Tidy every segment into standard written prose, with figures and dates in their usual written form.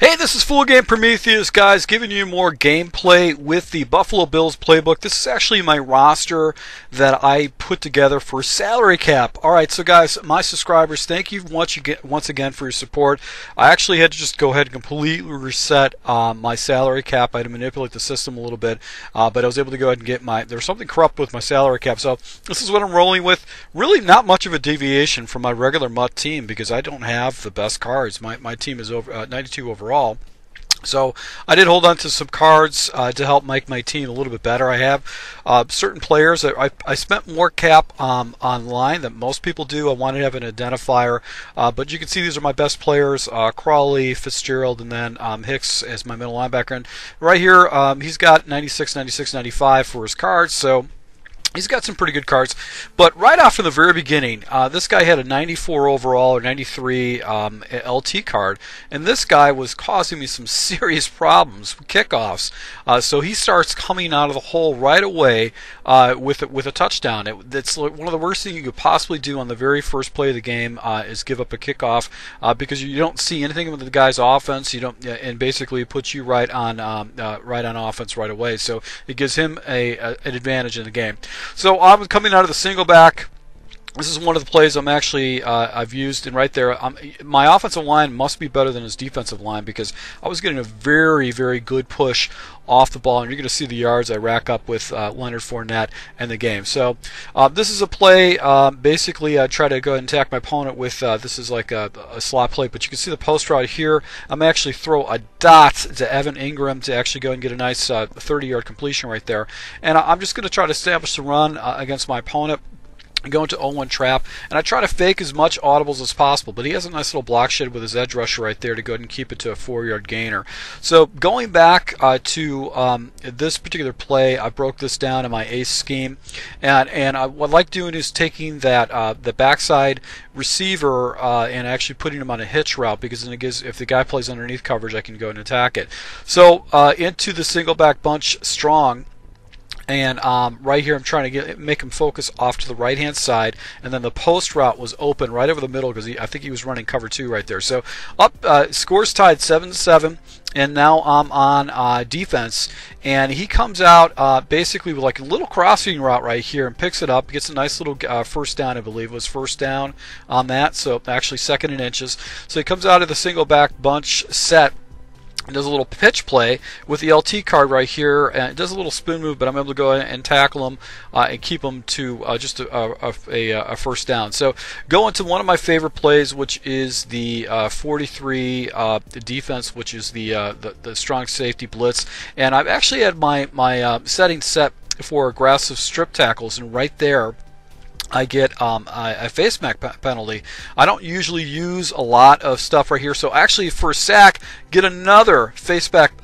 Hey, this is Full Game Prometheus, guys, giving you more gameplay with the Buffalo Bills playbook. This is actually my roster that I put together for salary cap. Alright, so guys, my subscribers, thank you once again for your support. I actually had to just go ahead and completely reset my salary cap. I had to manipulate the system a little bit, but I was able to go ahead and get there was something corrupt with my salary cap. So this is what I'm rolling with. Really not much of a deviation from my regular MUT team because I don't have the best cards. My team is over 92 overall. So I did hold on to some cards to help make my team a little bit better. I have certain players that I spent more cap online than most people do. I wanted to have an identifier, but you can see these are my best players: Crawley, Fitzgerald, and then Hicks as my middle linebacker. And right here, he's got 96, 96, 95 for his cards. So he's got some pretty good cards, but right off from the very beginning, this guy had a 94 overall or 93 LT card, and this guy was causing me some serious problems with kickoffs. So he starts coming out of the hole right away with a touchdown. It's like one of the worst things you could possibly do on the very first play of the game is give up a kickoff because you don't see anything with the guy's offense. You don't, and basically it puts you right on offense right away. So it gives him an advantage in the game. So I'm coming out of the single back. This is one of the plays I've used, and right there, my offensive line must be better than his defensive line because I was getting a very, very good push off the ball, and you're going to see the yards I rack up with Leonard Fournette and the game. So this is a play. Basically, I try to go ahead and attack my opponent with this is like a slot play, but you can see the post route here. I'm actually throw a dot to Evan Ingram to actually go and get a nice 30-yard completion right there, and I'm just going to try to establish the run against my opponent. Go into 0-1 trap, and I try to fake as much audibles as possible, but he has a nice little block shed with his edge rusher right there to go ahead and keep it to a 4-yard gainer. So going back to this particular play, I broke this down in my ace scheme, and what I like doing is taking that the backside receiver and actually putting him on a hitch route, because then it gives, if the guy plays underneath coverage, I can go and attack it. So into the single back bunch strong. And right here I'm trying to make him focus off to the right hand side, and then the post route was open right over the middle because I think he was running cover 2 right there. So up scores tied 7-7, and now I'm on defense, and he comes out basically with like a little crossing route right here and picks it up, gets a nice little first down. I believe it was first down on that, so actually 2nd and inches. So he comes out of the single back bunch set and does a little pitch play with the LT card right here, and it does a little spin move, but I'm able to go ahead and tackle him and keep him to just a first down. So go into one of my favorite plays, which is the 43 defense, which is the strong safety blitz, and I've actually had my settings set for aggressive strip tackles, and right there I get a face mask penalty. I don't usually use a lot of stuff right here, so actually for a sack, get another face mask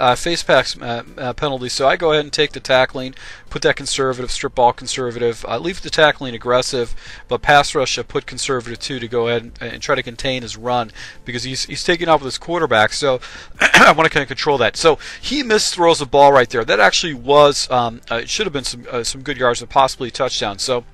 penalty. So I go ahead and take the tackling, put that conservative, strip ball conservative, leave the tackling aggressive, but pass rush I put conservative too to go ahead and try to contain his run because he's taking off with his quarterback. So I want to kind of control that. So he misthrows the ball right there. That actually was it should have been some good yards and possibly a touchdown. So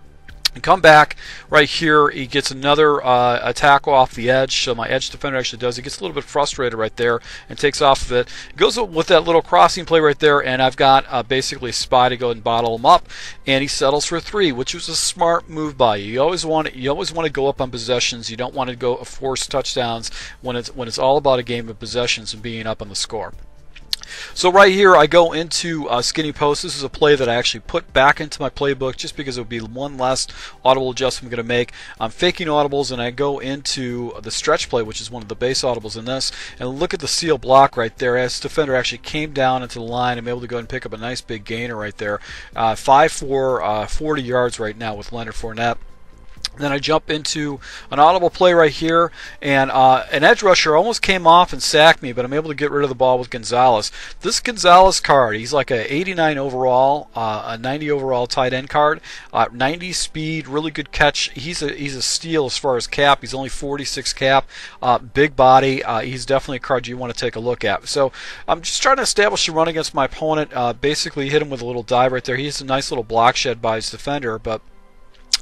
and come back right here, he gets another attack off the edge. So my edge defender actually does. He gets a little bit frustrated right there and takes off of it. Goes with that little crossing play right there, and I've got basically a spy to go and bottle him up, and he settles for 3, which was a smart move by you. You always want to go up on possessions. You don't want to go force touchdowns when it's all about a game of possessions and being up on the score. So right here I go into skinny post. This is a play that I actually put back into my playbook just because it would be one less audible adjustment I'm going to make. I'm faking audibles, and I go into the stretch play, which is one of the base audibles in this, and look at the seal block right there. As defender actually came down into the line, I'm able to go and pick up a nice big gainer right there. 5-4, 40 yards right now with Leonard Fournette. Then I jump into an audible play right here, and an edge rusher almost came off and sacked me, but I'm able to get rid of the ball with Gonzalez. This Gonzalez card, he's like a 89 overall, a 90 overall tight end card, 90 speed, really good catch. He's a steal as far as cap. He's only 46 cap, big body. He's definitely a card you want to take a look at. So I'm just trying to establish a run against my opponent. Basically hit him with a little dive right there. He has a nice little block shed by his defender, but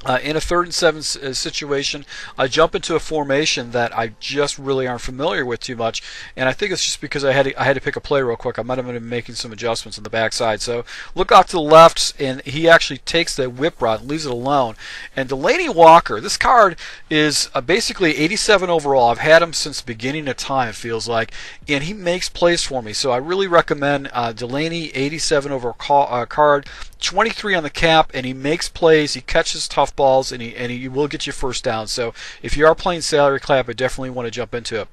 In a 3rd and 7 situation, I jump into a formation that I just really aren't familiar with too much, and I think it's just because I had to pick a play real quick. I might have been making some adjustments on the backside. So look off to the left, and he actually takes the whip route and leaves it alone. And Delaney Walker, this card is basically 87 overall. I've had him since the beginning of time, it feels like, and he makes plays for me. So I really recommend Delaney, 87 overall card. 23 on the cap, and he makes plays, he catches tough balls, and he will get you first down. So if you are playing salary cap, I definitely want to jump into it.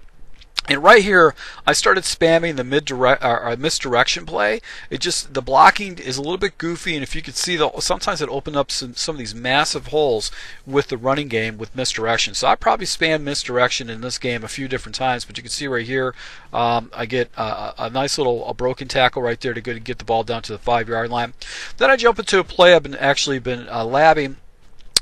And right here, I started spamming the misdirection play. The blocking is a little bit goofy, and if you could see, sometimes it opened up some of these massive holes with the running game with misdirection. So I probably spammed misdirection in this game a few different times, but you can see right here, I get a nice little broken tackle right there to get the ball down to the 5-yard line. Then I jump into a play I've been labbing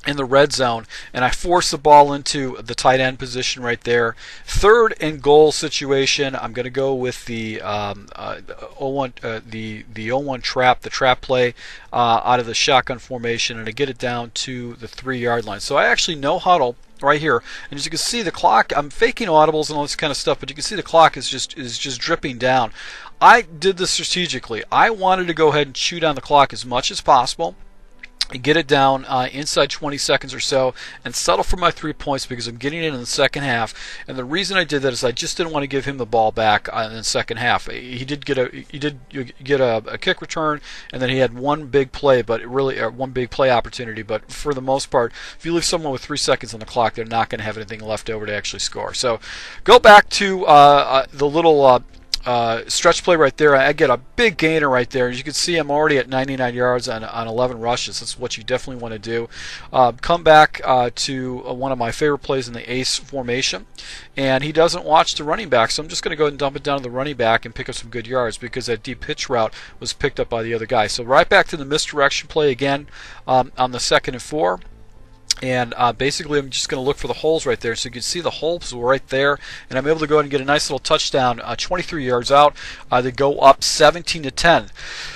in the red zone, and I force the ball into the tight end position right there. 3rd and goal situation, I'm going to go with the 0-1 trap, the trap play out of the shotgun formation, and I get it down to the 3-yard line. So I actually no huddle right here, and as you can see, the clock, I'm faking audibles and all this kind of stuff, but you can see the clock is just dripping down. I did this strategically. I wanted to go ahead and chew down the clock as much as possible and get it down inside 20 seconds or so and settle for my 3 points because I'm getting it in the second half. And the reason I did that is I just didn't want to give him the ball back in the second half. He did get a kick return, and then he had one big play, but one big play opportunity. But for the most part, if you leave someone with 3 seconds on the clock, they're not going to have anything left over to actually score. So go back to the little stretch play right there. I get a big gainer right there. As you can see, I'm already at 99 yards on 11 rushes. That's what you definitely want to do. Come back to one of my favorite plays in the ace formation, and he doesn't watch the running back, so I'm just going to go ahead and dump it down to the running back and pick up some good yards because that deep pitch route was picked up by the other guy. So right back to the misdirection play again on the 2nd and 4. And basically, I'm just going to look for the holes right there. So you can see the holes were right there, and I'm able to go ahead and get a nice little touchdown, 23 yards out. They go up 17-10.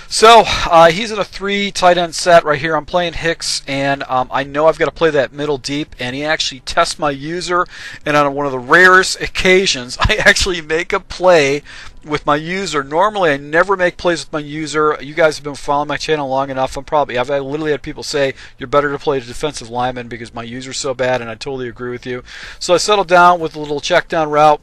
So he's in a 3 tight end set right here. I'm playing Hicks, and I know I've got to play that middle deep, and he actually tests my user. And on one of the rarest occasions, I actually make a play with my user. Normally, I never make plays with my user. You guys have been following my channel long enough. I've literally had people say you're better to play the defensive lineman because my user's so bad, and I totally agree with you. So I settled down with a little check down route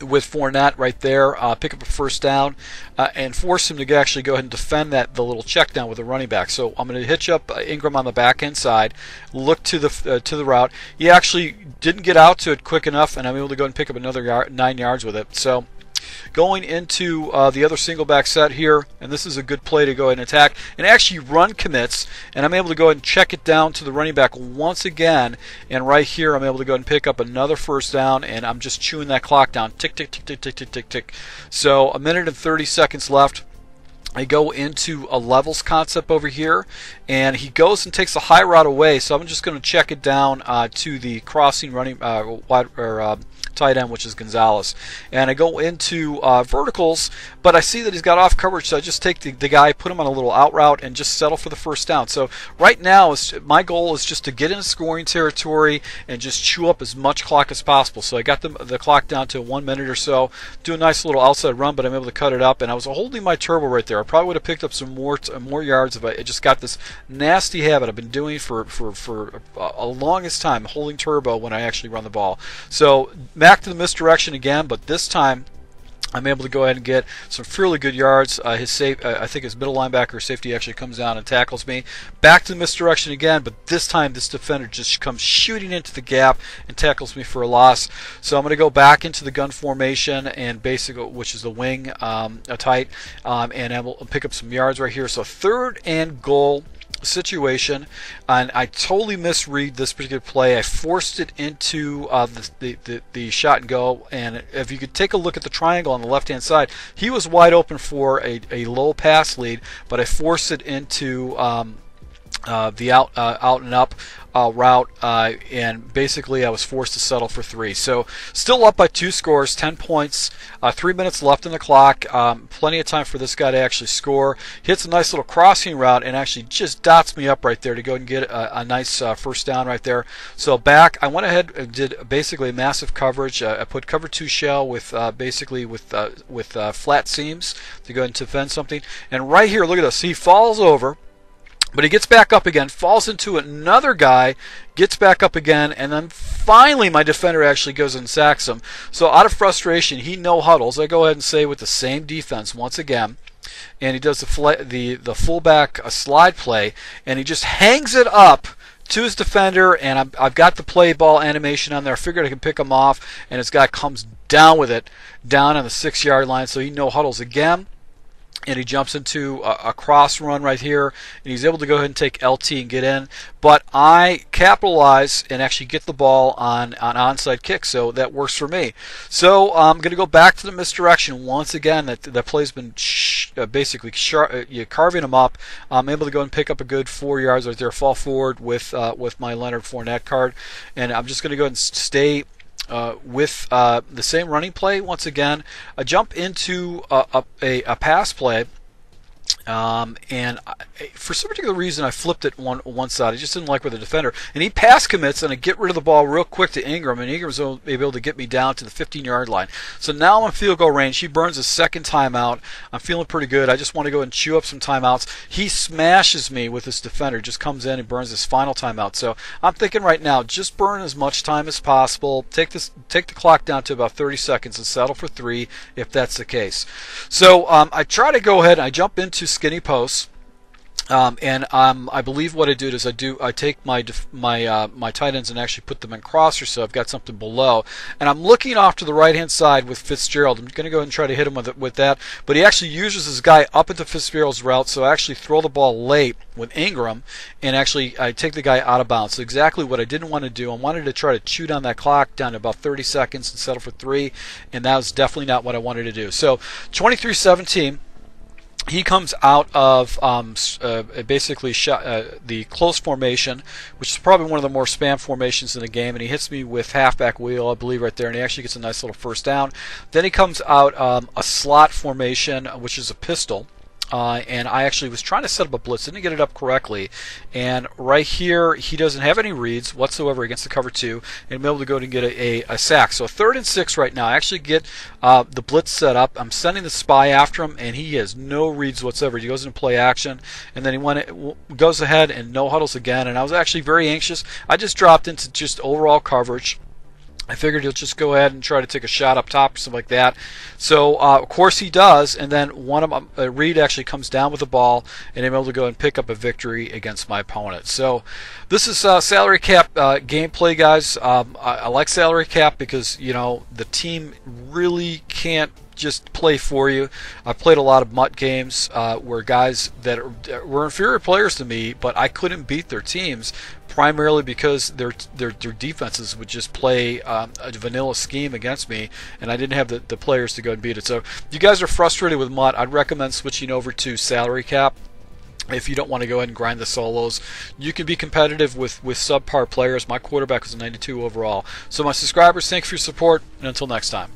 with Fournette right there, pick up a first down, and force him to actually go ahead and defend the little check down with the running back. So I'm going to hitch up Ingram on the back end side, look to the route. He actually didn't get out to it quick enough, and I'm able to go and pick up another 9 yards with it. So going into the other single back set here, and this is a good play to go ahead and attack, and actually run commits, and I'm able to go ahead and check it down to the running back once again, and right here I'm able to go ahead and pick up another first down, and I'm just chewing that clock down, tick, tick, tick, tick, tick, tick, tick, tick. So 1 minute and 30 seconds left. I go into a levels concept over here, and he goes and takes the high route away, so I'm just going to check it down to the crossing running tight end, which is Gonzalez. And I go into verticals, but I see that he's got off coverage, so I just take the guy, put him on a little out route, and just settle for the first down. So right now, my goal is just to get into scoring territory and just chew up as much clock as possible. So I got the clock down to 1 minute or so, do a nice little outside run, but I'm able to cut it up, and I was holding my turbo right there. I probably would have picked up some more yards if I just got this nasty habit I've been doing for a longest time, holding turbo when I actually run the ball. So back to the misdirection again, but this time I'm able to go ahead and get some fairly good yards. I think his middle linebacker or safety actually comes down and tackles me. Back to the misdirection again, but this time this defender just comes shooting into the gap and tackles me for a loss. So I'm going to go back into the gun formation and which is the wing tight, and I will pick up some yards right here. So 3rd and goal situation, and I totally misread this particular play. I forced it into the shot and go, and if you could take a look at the triangle on the left hand side, he was wide open for a low pass lead, but I forced it into the out and up route, and basically I was forced to settle for 3. So still up by 2 scores, 10 points, 3 minutes left in the clock, plenty of time for this guy to actually score. Hits a nice little crossing route and actually just dots me up right there to go and get a nice first down right there. So back, I went ahead and did basically massive coverage. I put cover 2 shell with basically with flat seams to go and defend something. And right here, look at this, he falls over. But he gets back up again, falls into another guy, gets back up again, and then finally my defender actually goes and sacks him. So out of frustration, he no huddles. I go ahead and say with the same defense once again, and he does the fullback slide play, and he just hangs it up to his defender, and I've got the play ball animation on there. I figured I can pick him off, and his guy comes down with it, down on the 6-yard line, so he no huddles again. And he jumps into a cross run right here, and he's able to go ahead and take LT and get in. But I capitalize and actually get the ball on onside kick, so that works for me. So I'm going to go back to the misdirection once again. That play's been basically carving him up. I'm able to go and pick up a good 4 yards right there, fall forward with my Leonard Fournette card, and I'm just going to go ahead and stay with the same running play once again. I jump into a pass play, and for some particular reason I flipped it one side. I just didn't like with the defender, and he pass commits, and I get rid of the ball real quick to Ingram, and Ingram's able to get me down to the 15-yard line. So now I'm in field goal range. He burns his second timeout. I'm feeling pretty good. I just want to go and chew up some timeouts. He smashes me with his defender, just comes in and burns his final timeout. So I'm thinking right now, just burn as much time as possible. Take the clock down to about 30 seconds and settle for 3 if that's the case. So I try to go ahead and I jump into skinny posts. I believe what I do is I take my tight ends and actually put them in crosser, so I've got something below, and I'm looking off to the right hand side with Fitzgerald. I'm going to go ahead and try to hit him with that, but he actually uses his guy up into Fitzgerald's route, so I actually throw the ball late with Ingram, and actually I take the guy out of bounds. So exactly what I didn't want to do. I wanted to try to chew down that clock down to about 30 seconds and settle for 3, and that was definitely not what I wanted to do. So 23-17. He comes out of basically the close formation, which is probably one of the more spam formations in the game, and he hits me with halfback wheel, I believe, right there, and he actually gets a nice little first down. Then he comes out a slot formation, which is a pistol. And I actually was trying to set up a blitz, didn't get it up correctly, and right here he doesn't have any reads whatsoever against the cover 2, and I'm able to go and get a sack. So 3rd and 6 right now. I actually get the blitz set up. I'm sending the spy after him, and he has no reads whatsoever. He goes into play action, and then he goes ahead and no huddles again, and I was actually very anxious. I just dropped into just overall coverage. I figured he'll just go ahead and try to take a shot up top or something like that. So, of course he does, and then Reed actually comes down with the ball, and I'm able to go and pick up a victory against my opponent. So, this is salary cap gameplay, guys. I like salary cap because, you know, the team really can't just play for you. I played a lot of mutt games where guys that were inferior players to me, but I couldn't beat their teams, primarily because their defenses would just play a vanilla scheme against me, and I didn't have the players to go and beat it. So if you guys are frustrated with mutt, I'd recommend switching over to salary cap. If you don't want to go ahead and grind the solos, you can be competitive with subpar players. My quarterback was a 92 overall. So my subscribers, thank you for your support, and until next time.